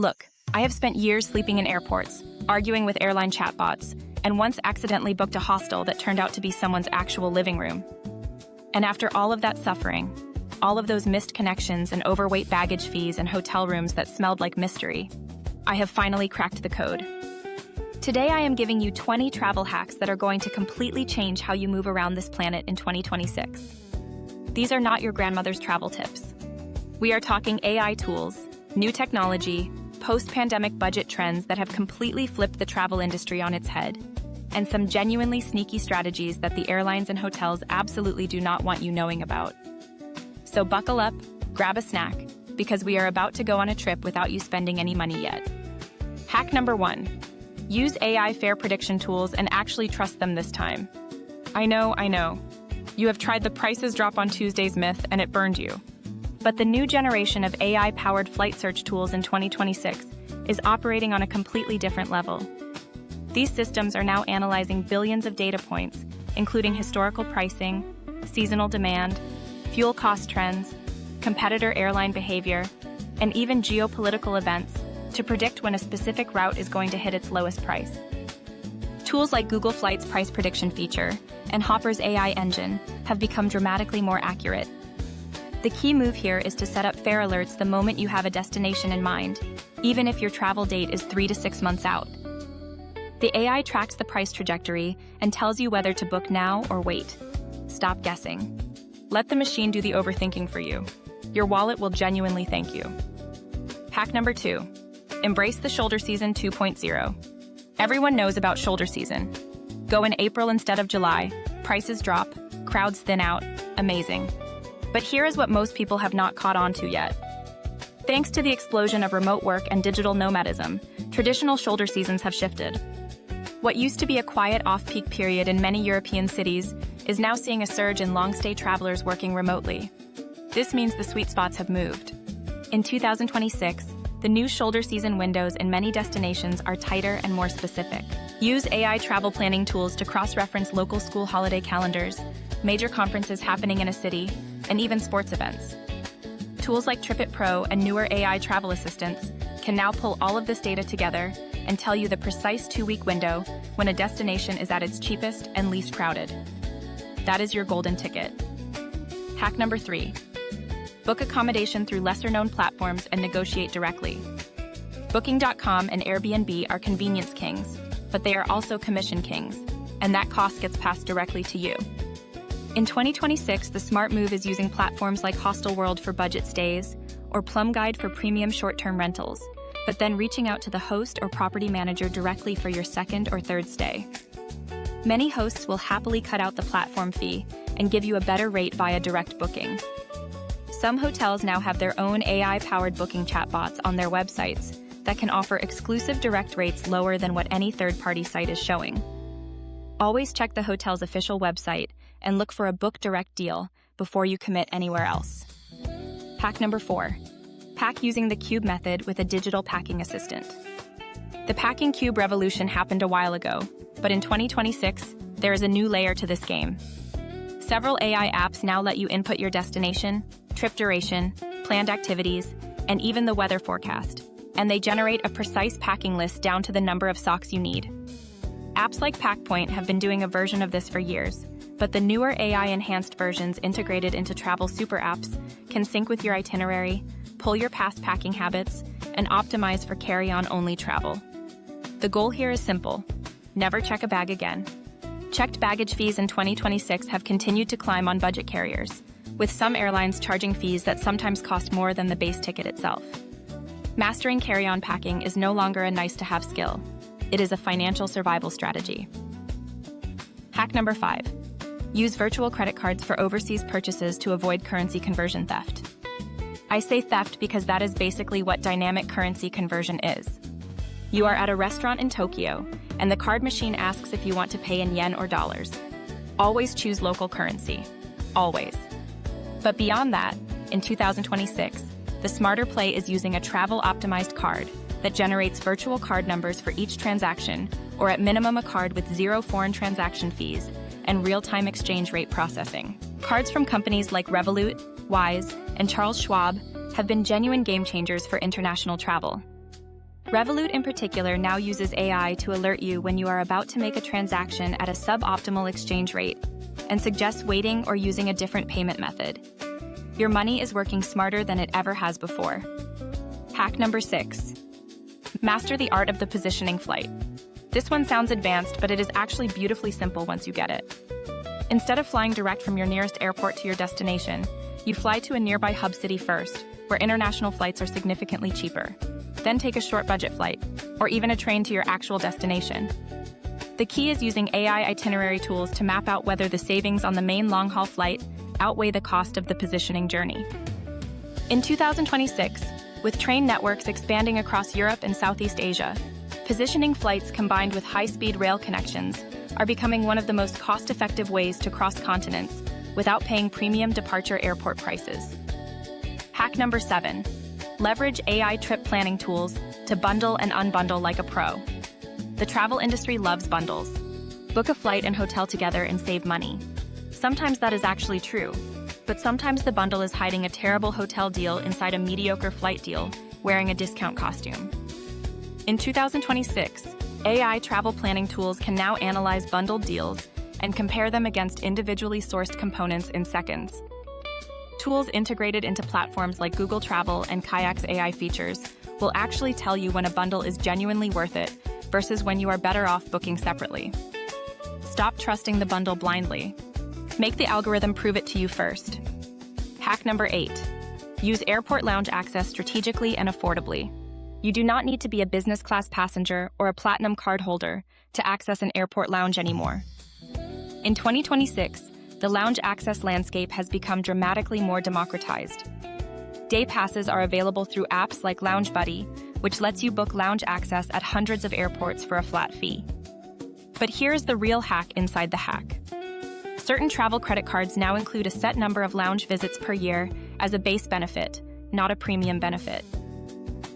Look, I have spent years sleeping in airports, arguing with airline chatbots, and once accidentally booked a hostel that turned out to be someone's actual living room. And after all of that suffering, all of those missed connections and overweight baggage fees and hotel rooms that smelled like mystery, I have finally cracked the code. Today I am giving you 20 travel hacks that are going to completely change how you move around this planet in 2026. These are not your grandmother's travel tips. We are talking AI tools, new technology, post-pandemic budget trends that have completely flipped the travel industry on its head, and some genuinely sneaky strategies that the airlines and hotels absolutely do not want you knowing about. So buckle up, grab a snack, because we are about to go on a trip without you spending any money yet. Hack number 1. Use AI fare prediction tools and actually trust them this time. I know. You have tried the prices drop on Tuesdays myth and it burned you. But the new generation of AI-powered flight search tools in 2026 is operating on a completely different level. These systems are now analyzing billions of data points, including historical pricing, seasonal demand, fuel cost trends, competitor airline behavior, and even geopolitical events to predict when a specific route is going to hit its lowest price. Tools like Google Flight's price prediction feature and Hopper's AI engine have become dramatically more accurate. The key move here is to set up fare alerts the moment you have a destination in mind, even if your travel date is 3 to 6 months out. The AI tracks the price trajectory and tells you whether to book now or wait. Stop guessing. Let the machine do the overthinking for you. Your wallet will genuinely thank you. Hack number 2. Embrace the shoulder season 2.0. Everyone knows about shoulder season. Go in April instead of July, prices drop, crowds thin out, amazing. But here is what most people have not caught on to yet. Thanks to the explosion of remote work and digital nomadism, traditional shoulder seasons have shifted. What used to be a quiet off-peak period in many European cities is now seeing a surge in long-stay travelers working remotely. This means the sweet spots have moved. In 2026, the new shoulder season windows in many destinations are tighter and more specific. Use AI travel planning tools to cross-reference local school holiday calendars, major conferences happening in a city, and even sports events. Tools like TripIt Pro and newer AI travel assistants can now pull all of this data together and tell you the precise 2-week window when a destination is at its cheapest and least crowded. That is your golden ticket. Hack number 3. Book accommodation through lesser-known platforms and negotiate directly. Booking.com and Airbnb are convenience kings, but they are also commission kings, and that cost gets passed directly to you. In 2026, the smart move is using platforms like Hostelworld for budget stays or Plum Guide for premium short-term rentals, but then reaching out to the host or property manager directly for your second or third stay. Many hosts will happily cut out the platform fee and give you a better rate via direct booking. Some hotels now have their own AI-powered booking chatbots on their websites that can offer exclusive direct rates lower than what any third-party site is showing. Always check the hotel's official website and look for a book direct deal before you commit anywhere else. Hack number 4. Pack using the cube method with a digital packing assistant. The packing cube revolution happened a while ago, but in 2026, there is a new layer to this game. Several AI apps now let you input your destination, trip duration, planned activities, and even the weather forecast, and they generate a precise packing list down to the number of socks you need. Apps like PackPoint have been doing a version of this for years, but the newer AI-enhanced versions integrated into travel super apps can sync with your itinerary, pull your past packing habits, and optimize for carry-on only travel. The goal here is simple: never check a bag again. Checked baggage fees in 2026 have continued to climb on budget carriers, with some airlines charging fees that sometimes cost more than the base ticket itself. Mastering carry-on packing is no longer a nice-to-have skill. It is a financial survival strategy. Hack number 5. Use virtual credit cards for overseas purchases to avoid currency conversion theft. I say theft because that is basically what dynamic currency conversion is. You are at a restaurant in Tokyo, and the card machine asks if you want to pay in yen or dollars. Always choose local currency. Always. But beyond that, in 2026, the smarter play is using a travel-optimized card that generates virtual card numbers for each transaction, or at minimum a card with 0 foreign transaction fees and real-time exchange rate processing. Cards from companies like Revolut, Wise, and Charles Schwab have been genuine game changers for international travel. Revolut in particular now uses AI to alert you when you are about to make a transaction at a suboptimal exchange rate and suggests waiting or using a different payment method. Your money is working smarter than it ever has before. Hack number 6. Master the art of the positioning flight. This one sounds advanced, but it is actually beautifully simple once you get it. Instead of flying direct from your nearest airport to your destination, you fly to a nearby hub city first, where international flights are significantly cheaper. Then take a short budget flight, or even a train to your actual destination. The key is using AI itinerary tools to map out whether the savings on the main long-haul flight outweigh the cost of the positioning journey. In 2026, with train networks expanding across Europe and Southeast Asia, positioning flights combined with high-speed rail connections are becoming one of the most cost-effective ways to cross continents without paying premium departure airport prices. Hack number 7. Leverage AI trip planning tools to bundle and unbundle like a pro. The travel industry loves bundles. Book a flight and hotel together and save money. Sometimes that is actually true, but sometimes the bundle is hiding a terrible hotel deal inside a mediocre flight deal, wearing a discount costume. In 2026, AI travel planning tools can now analyze bundled deals and compare them against individually sourced components in seconds. Tools integrated into platforms like Google Travel and Kayak's AI features will actually tell you when a bundle is genuinely worth it versus when you are better off booking separately. Stop trusting the bundle blindly. Make the algorithm prove it to you first. Hack number 8. Use airport lounge access strategically and affordably. You do not need to be a business class passenger or a platinum card holder to access an airport lounge anymore. In 2026, the lounge access landscape has become dramatically more democratized. Day passes are available through apps like Lounge Buddy, which lets you book lounge access at hundreds of airports for a flat fee. But here's the real hack inside the hack. Certain travel credit cards now include a set number of lounge visits per year as a base benefit, not a premium benefit.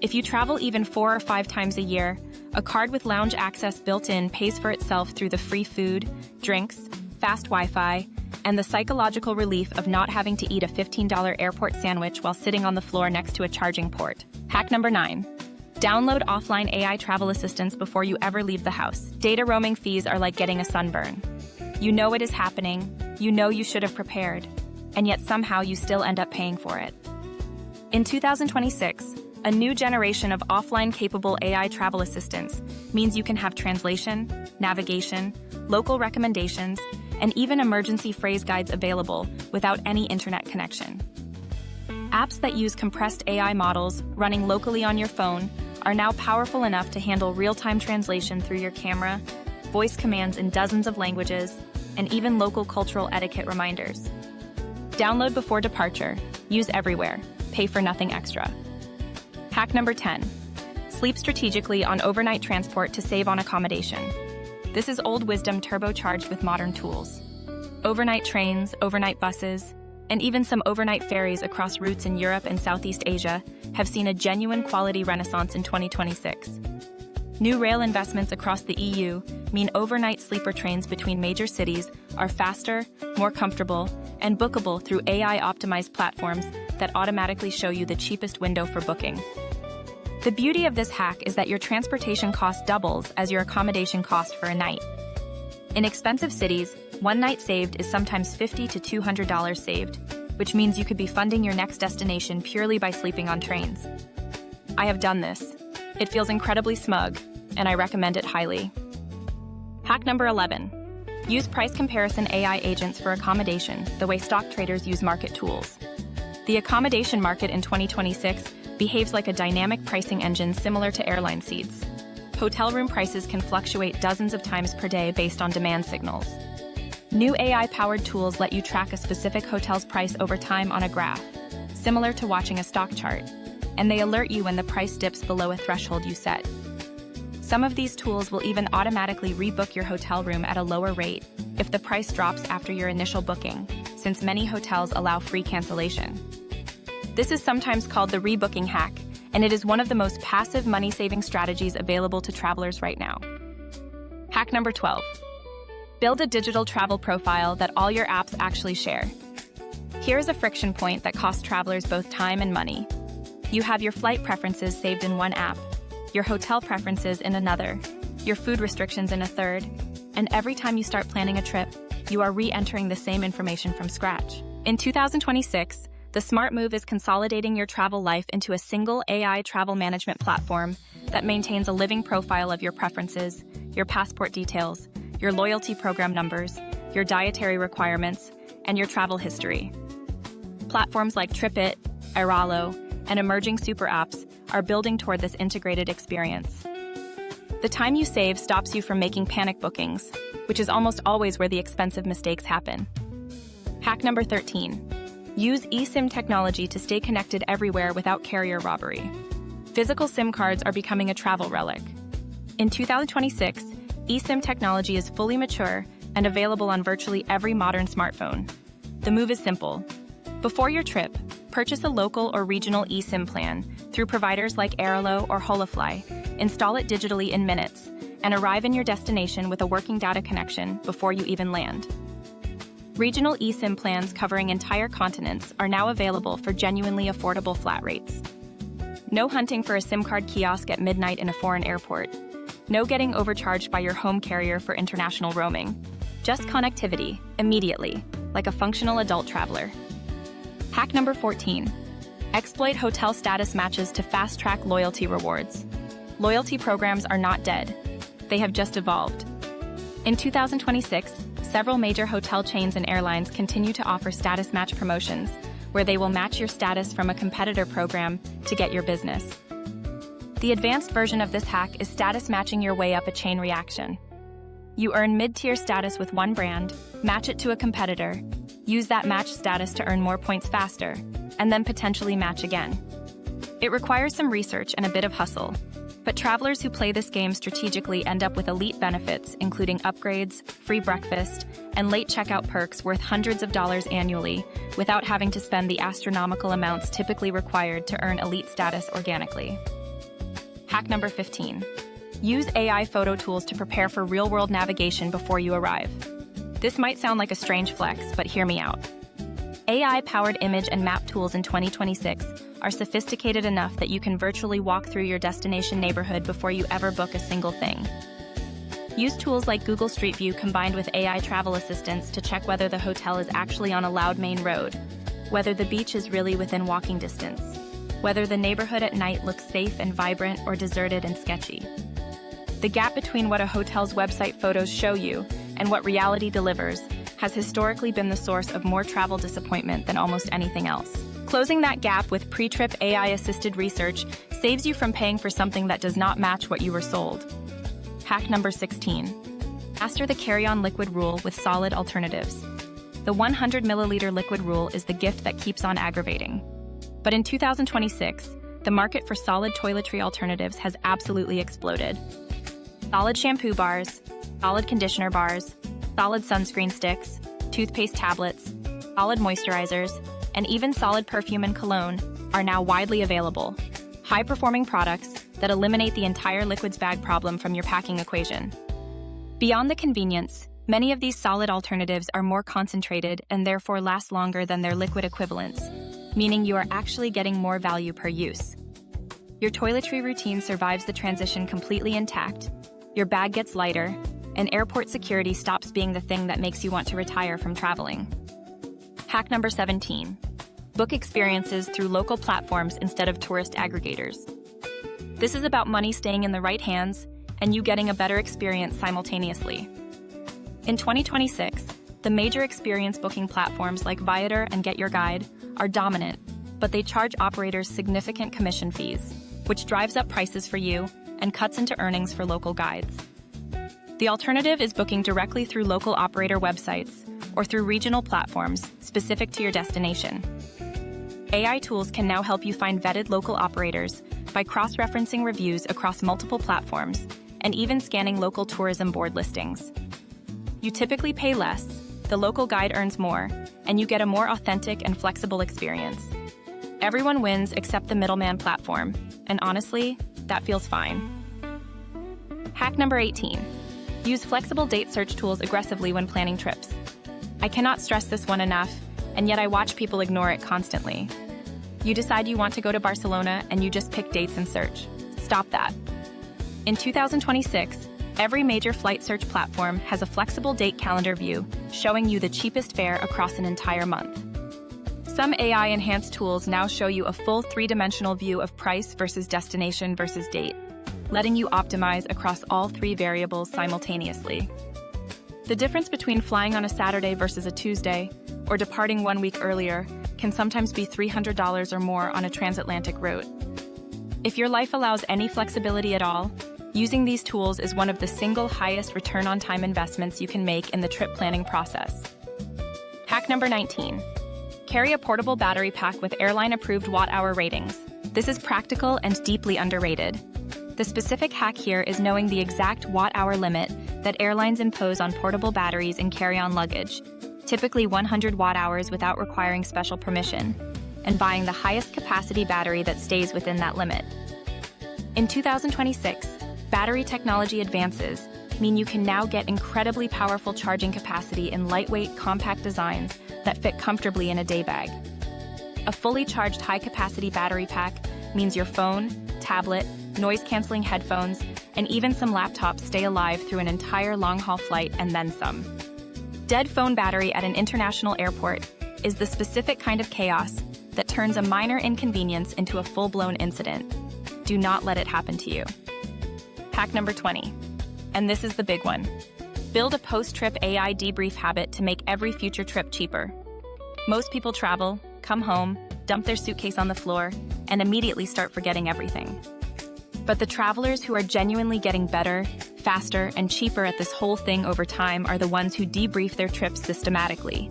If you travel even 4 or 5 times a year, a card with lounge access built in pays for itself through the free food, drinks, fast Wi-Fi, and the psychological relief of not having to eat a $15 airport sandwich while sitting on the floor next to a charging port. Hack number 9. Download offline AI travel assistants before you ever leave the house. Data roaming fees are like getting a sunburn. You know it is happening, you know you should have prepared, and yet somehow you still end up paying for it. In 2026, a new generation of offline-capable AI travel assistants means you can have translation, navigation, local recommendations, and even emergency phrase guides available without any internet connection. Apps that use compressed AI models running locally on your phone are now powerful enough to handle real-time translation through your camera, voice commands in dozens of languages, and even local cultural etiquette reminders. Download before departure, use everywhere, pay for nothing extra. Hack number 10. Sleep strategically on overnight transport to save on accommodation. This is old wisdom turbocharged with modern tools. Overnight trains, overnight buses, and even some overnight ferries across routes in Europe and Southeast Asia have seen a genuine quality renaissance in 2026. New rail investments across the EU mean overnight sleeper trains between major cities are faster, more comfortable, and bookable through AI-optimized platforms that automatically show you the cheapest window for booking. The beauty of this hack is that your transportation cost doubles as your accommodation cost for a night. In expensive cities, one night saved is sometimes $50 to $200 saved, which means you could be funding your next destination purely by sleeping on trains. I have done this. It feels incredibly smug, and I recommend it highly. Hack number 11. Use price comparison AI agents for accommodation the way stock traders use market tools. The accommodation market in 2026 behaves like a dynamic pricing engine similar to airline seats. Hotel room prices can fluctuate dozens of times per day based on demand signals. New AI-powered tools let you track a specific hotel's price over time on a graph, similar to watching a stock chart, and they alert you when the price dips below a threshold you set. Some of these tools will even automatically rebook your hotel room at a lower rate if the price drops after your initial booking, since many hotels allow free cancellation. This is sometimes called the rebooking hack, and it is one of the most passive money-saving strategies available to travelers right now. Hack number 12. Build a digital travel profile that all your apps actually share. Here's a friction point that costs travelers both time and money. You have your flight preferences saved in one app, your hotel preferences in another, your food restrictions in a third, and every time you start planning a trip, you are re-entering the same information from scratch. In 2026, the smart move is consolidating your travel life into a single AI travel management platform that maintains a living profile of your preferences, your passport details, your loyalty program numbers, your dietary requirements, and your travel history. Platforms like TripIt, Airalo, and emerging super apps are building toward this integrated experience. The time you save stops you from making panic bookings, which is almost always where the expensive mistakes happen. Hack number 13. Use eSIM technology to stay connected everywhere without carrier robbery. Physical SIM cards are becoming a travel relic. In 2026, eSIM technology is fully mature and available on virtually every modern smartphone. The move is simple. Before your trip, purchase a local or regional eSIM plan through providers like Airalo or Holafly, install it digitally in minutes, and arrive in your destination with a working data connection before you even land. Regional eSIM plans covering entire continents are now available for genuinely affordable flat rates. No hunting for a SIM card kiosk at midnight in a foreign airport. No getting overcharged by your home carrier for international roaming. Just connectivity, immediately, like a functional adult traveler. Hack number 14. Exploit hotel status matches to fast-track loyalty rewards. Loyalty programs are not dead. They have just evolved. In 2026, several major hotel chains and airlines continue to offer status match promotions, where they will match your status from a competitor program to get your business. The advanced version of this hack is status matching your way up a chain reaction. You earn mid-tier status with one brand, match it to a competitor, use that match status to earn more points faster, and then potentially match again. It requires some research and a bit of hustle, but travelers who play this game strategically end up with elite benefits, including upgrades, free breakfast, and late checkout perks worth hundreds of dollars annually, without having to spend the astronomical amounts typically required to earn elite status organically. Hack number 15. Use AI photo tools to prepare for real-world navigation before you arrive. This might sound like a strange flex, but hear me out. AI-powered image and map tools in 2026 are sophisticated enough that you can virtually walk through your destination neighborhood before you ever book a single thing. Use tools like Google Street View combined with AI travel assistants to check whether the hotel is actually on a loud main road, whether the beach is really within walking distance, whether the neighborhood at night looks safe and vibrant or deserted and sketchy. The gap between what a hotel's website photos show you and what reality delivers has historically been the source of more travel disappointment than almost anything else. Closing that gap with pre-trip AI-assisted research saves you from paying for something that does not match what you were sold. Hack number 16. Master the carry-on liquid rule with solid alternatives. The 100 milliliter liquid rule is the gift that keeps on aggravating. But in 2026, the market for solid toiletry alternatives has absolutely exploded. Solid shampoo bars, solid conditioner bars, solid sunscreen sticks, toothpaste tablets, solid moisturizers, and even solid perfume and cologne are now widely available. High-performing products that eliminate the entire liquids bag problem from your packing equation. Beyond the convenience, many of these solid alternatives are more concentrated and therefore last longer than their liquid equivalents, meaning you are actually getting more value per use. Your toiletry routine survives the transition completely intact, your bag gets lighter, and airport security stops being the thing that makes you want to retire from traveling. Hack number 17. Book experiences through local platforms instead of tourist aggregators. This is about money staying in the right hands and you getting a better experience simultaneously. In 2026, the major experience booking platforms like Viator and Get Your Guide are dominant, but they charge operators significant commission fees, which drives up prices for you and cuts into earnings for local guides. The alternative is booking directly through local operator websites or through regional platforms specific to your destination. AI tools can now help you find vetted local operators by cross-referencing reviews across multiple platforms and even scanning local tourism board listings. You typically pay less, the local guide earns more, and you get a more authentic and flexible experience. Everyone wins except the middleman platform, and honestly, that feels fine. Hack number 18. Use flexible date search tools aggressively when planning trips. I cannot stress this one enough, and yet I watch people ignore it constantly. You decide you want to go to Barcelona and you just pick dates and search. Stop that. In 2026, every major flight search platform has a flexible date calendar view showing you the cheapest fare across an entire month. Some AI-enhanced tools now show you a full three-dimensional view of price versus destination versus date, letting you optimize across all three variables simultaneously. The difference between flying on a Saturday versus a Tuesday, or departing 1 week earlier, can sometimes be $300 or more on a transatlantic route. If your life allows any flexibility at all, using these tools is one of the single highest return on time investments you can make in the trip planning process. Hack number 19. Carry a portable battery pack with airline-approved watt-hour ratings. This is practical and deeply underrated. The specific hack here is knowing the exact watt-hour limit that airlines impose on portable batteries in carry-on luggage, typically 100 watt-hours without requiring special permission, and buying the highest capacity battery that stays within that limit. In 2026, battery technology advances mean you can now get incredibly powerful charging capacity in lightweight, compact designs that fit comfortably in a day bag. A fully charged high-capacity battery pack means your phone, tablet, noise-canceling headphones, and even some laptops stay alive through an entire long-haul flight and then some. Dead phone battery at an international airport is the specific kind of chaos that turns a minor inconvenience into a full-blown incident. Do not let it happen to you. Hack number 20. And this is the big one. Build a post-trip AI debrief habit to make every future trip cheaper. Most people travel, come home, dump their suitcase on the floor, and immediately start forgetting everything. But the travelers who are genuinely getting better, faster, and cheaper at this whole thing over time are the ones who debrief their trips systematically.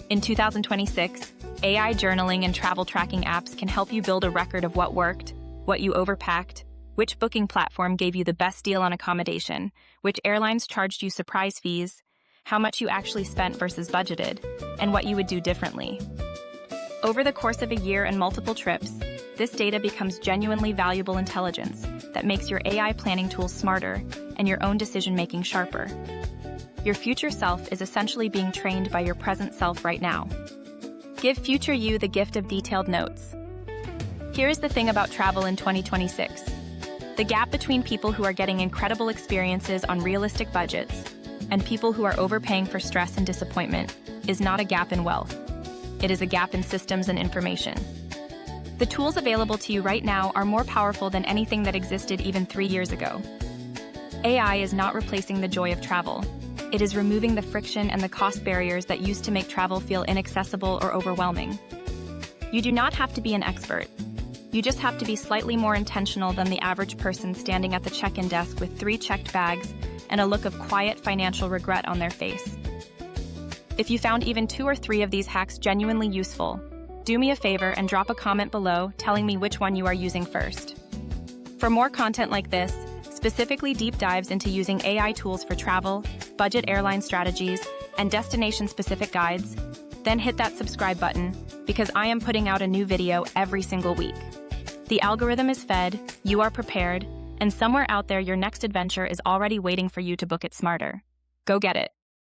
In 2026, AI journaling and travel tracking apps can help you build a record of what worked, what you overpacked, which booking platform gave you the best deal on accommodation, which airlines charged you surprise fees, how much you actually spent versus budgeted, and what you would do differently. Over the course of a year and multiple trips, this data becomes genuinely valuable intelligence that makes your AI planning tools smarter and your own decision-making sharper. Your future self is essentially being trained by your present self right now. Give future you the gift of detailed notes. Here's the thing about travel in 2026. The gap between people who are getting incredible experiences on realistic budgets and people who are overpaying for stress and disappointment is not a gap in wealth. It is a gap in systems and information. The tools available to you right now are more powerful than anything that existed even 3 years ago. AI is not replacing the joy of travel. It is removing the friction and the cost barriers that used to make travel feel inaccessible or overwhelming. You do not have to be an expert. You just have to be slightly more intentional than the average person standing at the check-in desk with 3 checked bags and a look of quiet financial regret on their face. If you found even 2 or 3 of these hacks genuinely useful, do me a favor and drop a comment below telling me which one you are using first. For more content like this, specifically deep dives into using AI tools for travel, budget airline strategies, and destination-specific guides, then hit that subscribe button because I am putting out a new video every single week. The algorithm is fed, you are prepared, and somewhere out there your next adventure is already waiting for you to book it smarter. Go get it.